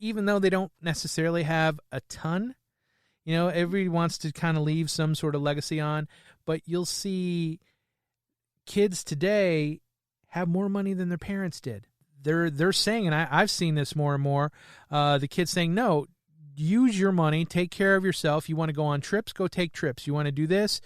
even though they don't necessarily have a ton, you know, everybody wants to kind of leave some sort of legacy on, but you'll see kids today have more money than their parents did. They're saying, and I've seen this more and more, the kids saying, no, use your money, take care of yourself. You want to go on trips, go take trips. You want to do this,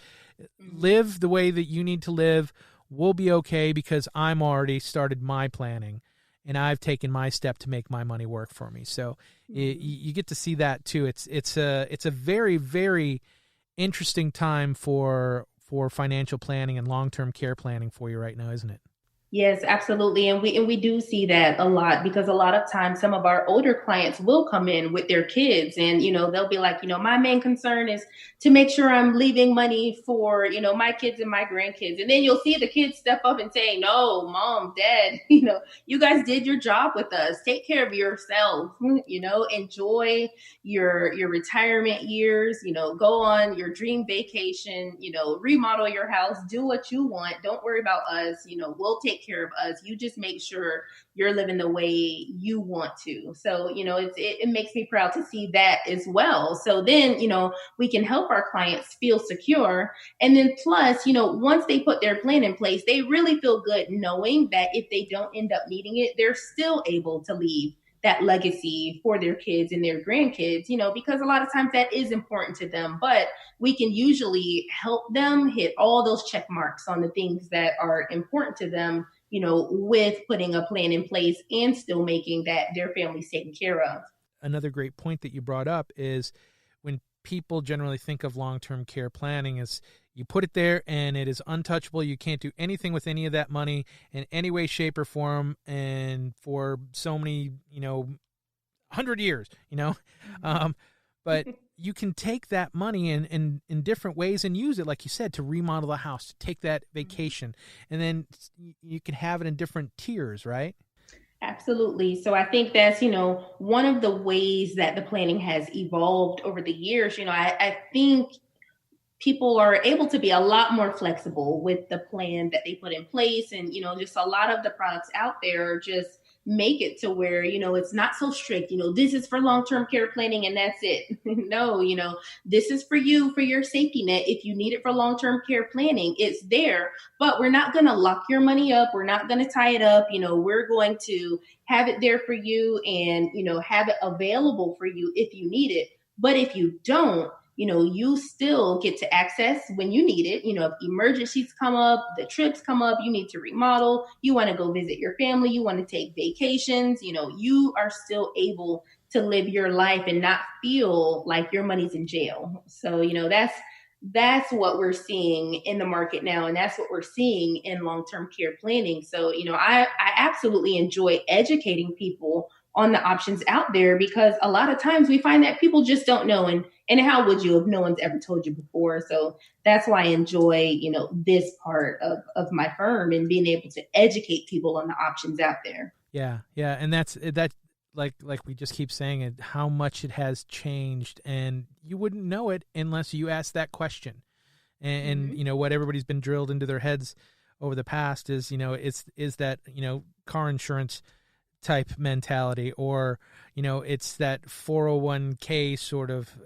live the way that you need to live. We'll be okay because I'm already started my planning and I've taken my step to make my money work for me. So you get to see that too. It's a very, very interesting time for financial planning and long-term care planning for you right now, isn't it? Yes, absolutely. And we do see that a lot because a lot of times some of our older clients will come in with their kids and, they'll be like, my main concern is to make sure I'm leaving money for, my kids and my grandkids. And then you'll see the kids step up and say, no, mom, dad, you guys did your job with us. Take care of yourself, enjoy your retirement years, go on your dream vacation, remodel your house, do what you want. Don't worry about us. We'll take care of us. You just make sure you're living the way you want to. So, it makes me proud to see that as well. So then, we can help our clients feel secure. And then plus, once they put their plan in place, they really feel good knowing that if they don't end up needing it, they're still able to leave that legacy for their kids and their grandkids, because a lot of times that is important to them, but we can usually help them hit all those check marks on the things that are important to them, with putting a plan in place and still making that their family's taken care of. Another great point that you brought up is when people generally think of long-term care planning is you put it there and it is untouchable. You can't do anything with any of that money in any way, shape, or form. And for so many, 100 years, but you can take that money in different ways and use it, like you said, to remodel the house, to take that vacation, and then you can have it in different tiers, right? Absolutely. So I think that's, one of the ways that the planning has evolved over the years. I think people are able to be a lot more flexible with the plan that they put in place. And, just a lot of the products out there just make it to where, it's not so strict, this is for long-term care planning and that's it. No, this is for you, for your safety net. If you need it for long-term care planning, it's there, but we're not going to lock your money up. We're not going to tie it up. We're going to have it there for you and, have it available for you if you need it. But if you don't, you still get to access when you need it. If emergencies come up, the trips come up, you need to remodel, you want to go visit your family, you want to take vacations, you are still able to live your life and not feel like your money's in jail. So, that's what we're seeing in the market now. And that's what we're seeing in long-term care planning. So, I absolutely enjoy educating people on the options out there because a lot of times we find that people just don't know. And how would you if no one's ever told you before? So that's why I enjoy, this part of my firm and being able to educate people on the options out there. Yeah. Yeah. And that's like we just keep saying it, how much it has changed, and you wouldn't know it unless you ask that question. And what everybody's been drilled into their heads over the past is, is that, car insurance type mentality, or it's that 401k sort of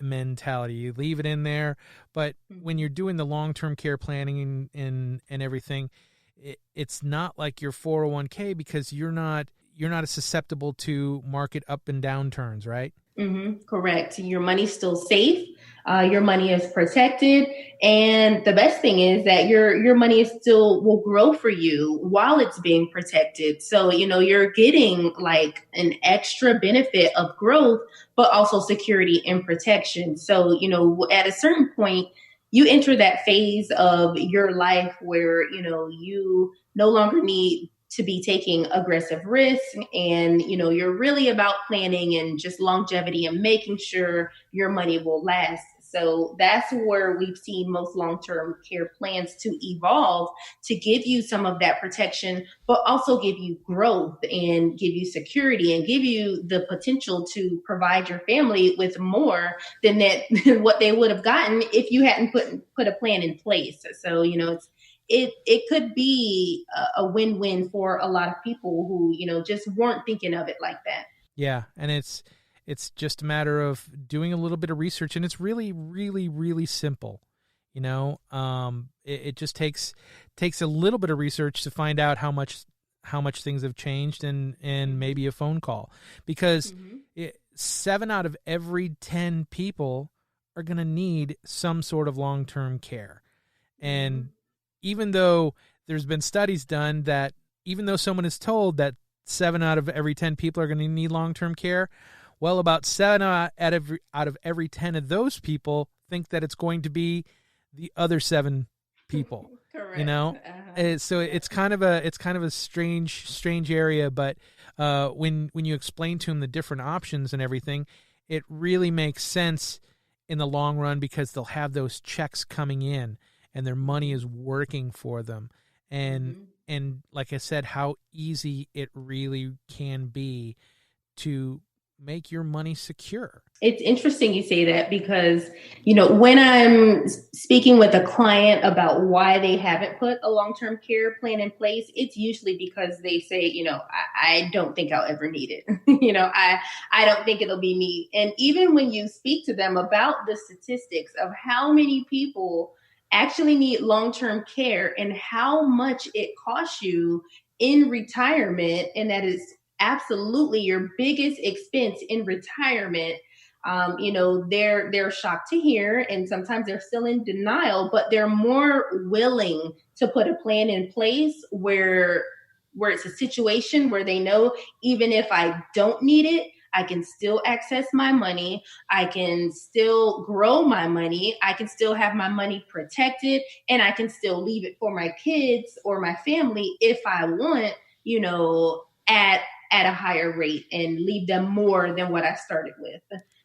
mentality. You leave it in there, but when you're doing the long-term care planning and everything, it's not like your 401k because you're not as susceptible to market up and down turns, right? Mm-hmm. Correct. Your money's still safe. Your money is protected. And the best thing is that your money is still will grow for you while it's being protected. So, you're getting like an extra benefit of growth, but also security and protection. So, at a certain point, you enter that phase of your life where, you no longer need to be taking aggressive risks and, you're really about planning and just longevity and making sure your money will last. So that's where we've seen most long-term care plans to evolve to give you some of that protection, but also give you growth and give you security and give you the potential to provide your family with more than that, what they would have gotten if you hadn't put a plan in place. So, it could be a win-win for a lot of people who, just weren't thinking of it like that. Yeah, and it's just a matter of doing a little bit of research, and it's really, really, really simple. It just takes a little bit of research to find out how much things have changed, and maybe a phone call, because 7 out of every 10 people are going to need some sort of long-term care. And even though there's been studies done that even though someone is told that 7 out of every 10 people are going to need long-term care, well, about 7 out of every 10 of those people think that it's going to be the other 7 people. Correct. So it's kind of a strange area, but when you explain to them the different options and everything, it really makes sense in the long run, because they'll have those checks coming in and their money is working for them. And like I said, how easy it really can be to make your money secure. It's interesting you say that, because, when I'm speaking with a client about why they haven't put a long-term care plan in place, it's usually because they say, I don't think I'll ever need it. I don't think it'll be me. And even when you speak to them about the statistics of how many people actually need long-term care and how much it costs you in retirement, and that is absolutely your biggest expense in retirement, they're shocked to hear, and sometimes they're still in denial, but they're more willing to put a plan in place where it's a situation where they know, even if I don't need it, I can still access my money. I can still grow my money. I can still have my money protected, and I can still leave it for my kids or my family if I want, at a higher rate, and leave them more than what I started with.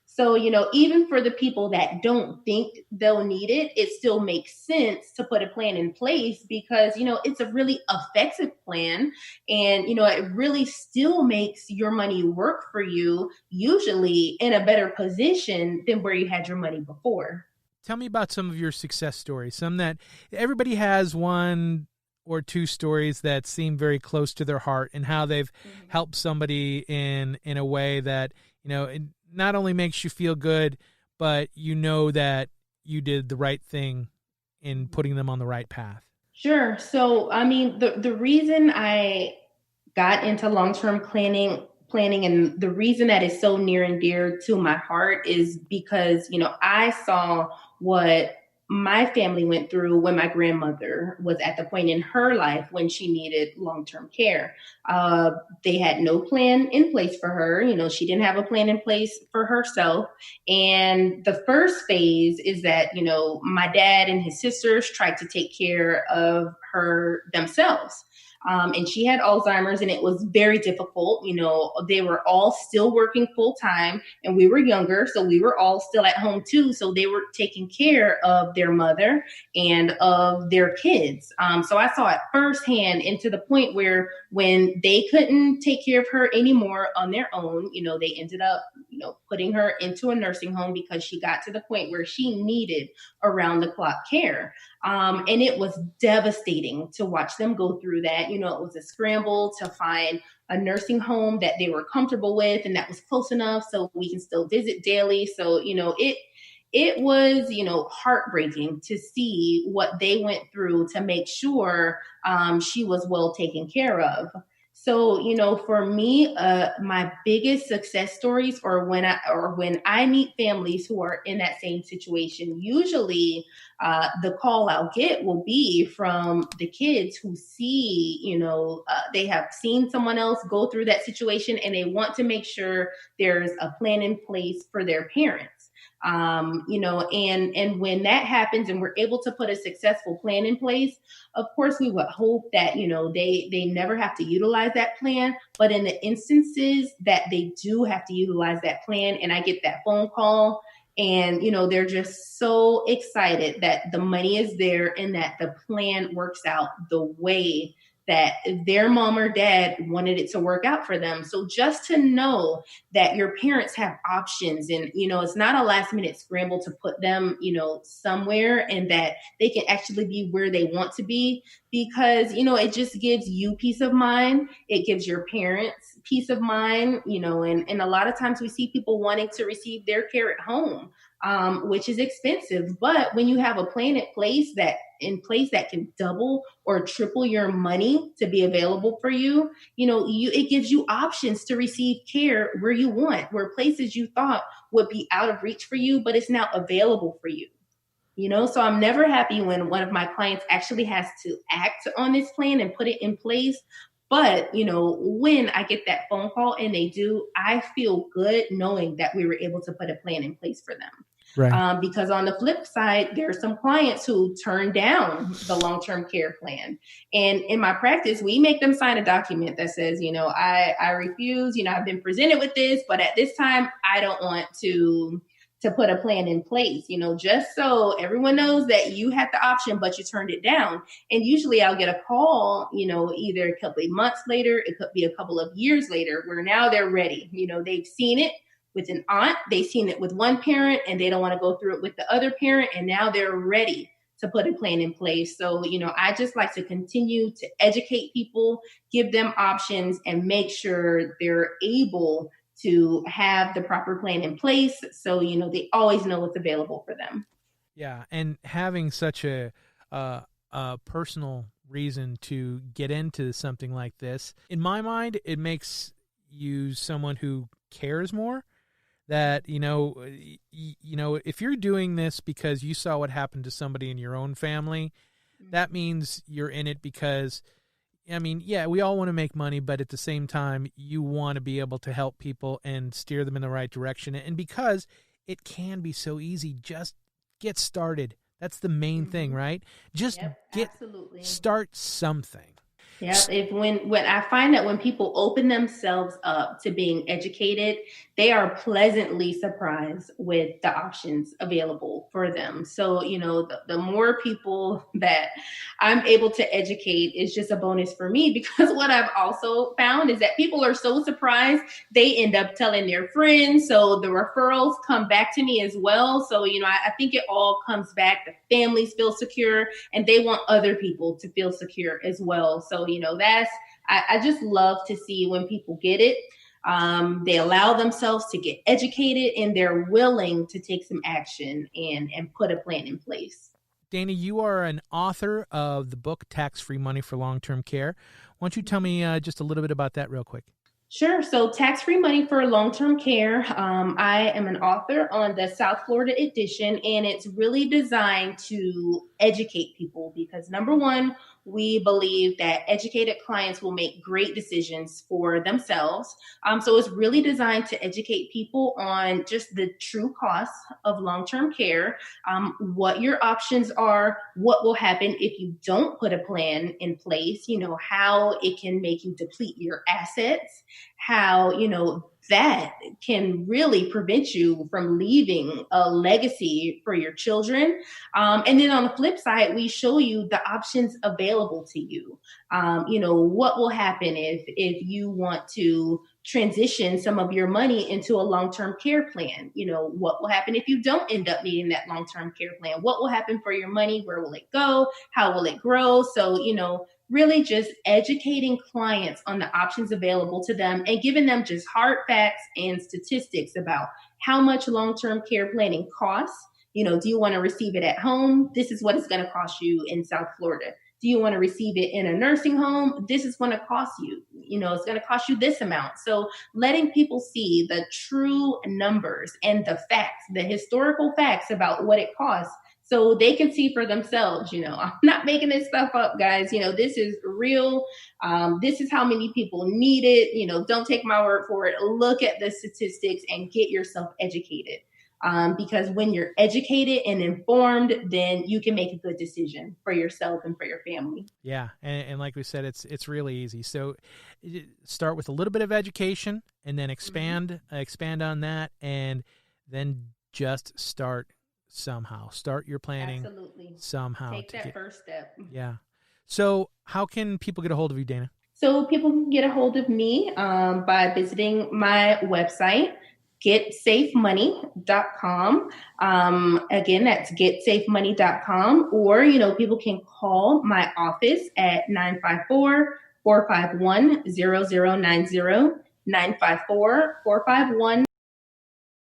So, even for the people that don't think they'll need it, it still makes sense to put a plan in place, because, it's a really effective plan, and, it really still makes your money work for you, usually in a better position than where you had your money before. Tell me about some of your success stories. Some that everybody has one or two stories that seem very close to their heart, and how they've helped somebody in a way that, it not only makes you feel good, but that you did the right thing in putting them on the right path. Sure. So, the reason I got into long-term planning, and the reason that is so near and dear to my heart is because, I saw what my family went through when my grandmother was at the point in her life when she needed long-term care. They had no plan in place for her. She didn't have a plan in place for herself. And the first phase is that, my dad and his sisters tried to take care of her themselves. And she had Alzheimer's, and it was very difficult. They were all still working full time, and we were younger, so we were all still at home too. So they were taking care of their mother and of their kids. So I saw it firsthand, and to the point where when they couldn't take care of her anymore on their own, they ended up, putting her into a nursing home, because she got to the point where she needed around the clock care. And it was devastating to watch them go through that. It was a scramble to find a nursing home that they were comfortable with and that was close enough so we can still visit daily. So, it was, heartbreaking to see what they went through to make sure she was well taken care of. So, for me, my biggest success stories are when I meet families who are in that same situation. Usually, the call I'll get will be from the kids who see, they have seen someone else go through that situation, and they want to make sure there's a plan in place for their parents. And when that happens and we're able to put a successful plan in place, of course, we would hope that, they never have to utilize that plan. But in the instances that they do have to utilize that plan, and I get that phone call, and, they're just so excited that the money is there and that the plan works out the way that their mom or dad wanted it to work out for them. So just to know that your parents have options, and, it's not a last minute scramble to put them, somewhere, and that they can actually be where they want to be, because, it just gives you peace of mind. It gives your parents peace of mind, and a lot of times we see people wanting to receive their care at home, which is expensive. But when you have a plan in place that can double or triple your money to be available for you, it gives you options to receive care where you want, where places you thought would be out of reach for you, but it's now available for you. So I'm never happy when one of my clients actually has to act on this plan and put it in place. But, when I get that phone call and they do, I feel good knowing that we were able to put a plan in place for them. Right. Because on the flip side, there are some clients who turn down the long-term care plan. And in my practice, we make them sign a document that says, I refuse, I've been presented with this, but at this time, I don't want to put a plan in place, just so everyone knows that you had the option, but you turned it down. And usually I'll get a call, either a couple of months later, it could be a couple of years later, where now they're ready. They've seen it with an aunt, they've seen it with one parent, and they don't want to go through it with the other parent. And now they're ready to put a plan in place. So, I just like to continue to educate people, give them options, and make sure they're able to have the proper plan in place. So, they always know what's available for them. Yeah. And having such a personal reason to get into something like this, in my mind, it makes you someone who cares more. That, if you're doing this because you saw what happened to somebody in your own family, that means you're in it because, we all want to make money, but at the same time, you want to be able to help people and steer them in the right direction. And because it can be so easy, just get started. That's the main thing, right? Just start something. Yeah, when I find that when people open themselves up to being educated, they are pleasantly surprised with the options available for them. So, the more people that I'm able to educate is just a bonus for me, because what I've also found is that people are so surprised, they end up telling their friends. So the referrals come back to me as well. So, I think it all comes back. The families feel secure and they want other people to feel secure as well. So, I just love to see when people get it. They allow themselves to get educated and they're willing to take some action and put a plan in place. Dana, you are an author of the book Tax-Free Money for Long-Term Care. Why don't you tell me just a little bit about that real quick? Sure. So Tax-Free Money for Long-Term Care. I am an author on the South Florida edition, and it's really designed to educate people because, number one, we believe that educated clients will make great decisions for themselves. So it's really designed to educate people on just the true costs of long-term care, what your options are, what will happen if you don't put a plan in place, how it can make you deplete your assets, how, that can really prevent you from leaving a legacy for your children. And then on the flip side, we show you the options available to you. What will happen if you want to transition some of your money into a long-term care plan? What will happen if you don't end up needing that long-term care plan? What will happen for your money? Where will it go? How will it grow? So, really just educating clients on the options available to them and giving them just hard facts and statistics about how much long-term care planning costs. Do you want to receive it at home? This is what it's going to cost you in South Florida. Do you want to receive it in a nursing home? This is going to cost you. It's going to cost you this amount. So letting people see the true numbers and the facts, the historical facts about what it costs, so they can see for themselves. I'm not making this stuff up, guys. This is real. This is how many people need it. Don't take my word for it. Look at the statistics and get yourself educated. Because when you're educated and informed, then you can make a good decision for yourself and for your family. Yeah. And like we said, it's really easy. So start with a little bit of education and then expand on that. And then just start somehow. Start your planning. Absolutely. Somehow. Take that first step. Yeah. So how can people get a hold of you, Dana? So people can get a hold of me by visiting my website, getsafemoney.com. Again, that's getsafemoney.com. Or, people can call my office at 954-451-0090, 954-451